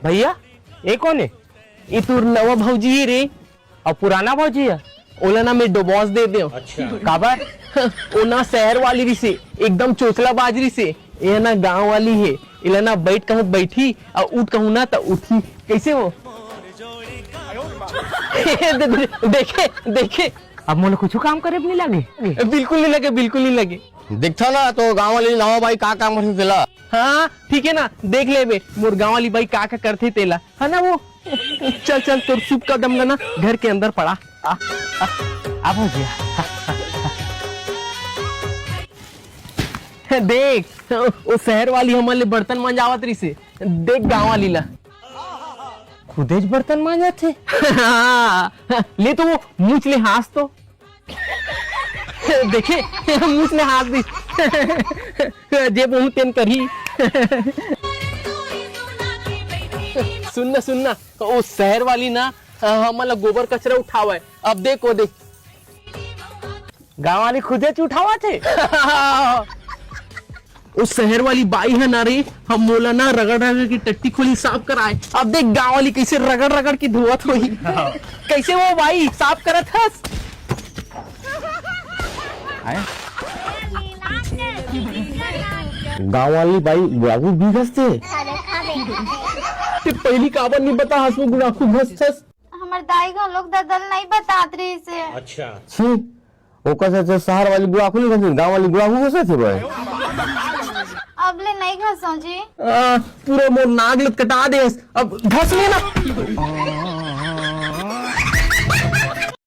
भैया ये कौन है? ये तू नवा भौजी ही रे और पुराना भौजी है ओला ना मैं डिवोर्स दे दे। अच्छा काबर ओ ना शहर वाली री से एकदम चोचला बाजरी से ये ना गांव वाली है इला ना बैठ कहूँ बैठी और उठ कहूँ ना तो उठी कैसे हो? देखे देखे अब मोला कुछ काम करे नहीं लगे। बिल्कुल नहीं लगे बिल्कुल नहीं लगे। दिखता ना तो गांव वाली नवा भाई का काम करते तेला। हाँ ठीक है ना देख ले बे मोर गाँव वाली भाई का करते तेला है ना वो। चल चल तोर सूप का दम ना घर के अंदर पड़ा आ भौजिया। देख वो शहर वाली हमारे बर्तन मंजावत रही से देख गाँव वाली ला खुदेज बर्तन मांजा थे। ले तो वो मूछ ले हाथ तो देखे मूछ ले हाथ दी जेब मुंह तेन करी। सुनना सुनना वो शहर वाली ना हमारा गोबर कचरा उठावा है। अब देखो देख गाँव वाली खुदे उठावा थे। उस शहर वाली बाई है ना रे हम मोला ना रगड़ रगड़ की टट्टी खोली साफ कराए। अब देख गाँव वाली कैसे रगड़ रगड़ की धुआत हुई। कैसे वो बाई साफ करत हस। गांव वाली भाई गुड़ाखू भी घसते पहली काबर नहीं बता हंसू गुड़ाखू घस हमारे दाई का लोग ददल नहीं बतात रही से। अच्छा वो कैसे शहर वाली गुड़ाखू नहीं घसते गांव वाली गुड़ाखू घसे थे भाई। अब ले नहीं घसो जी पूरा मोर नाग लत कटा दे अब घस लेना।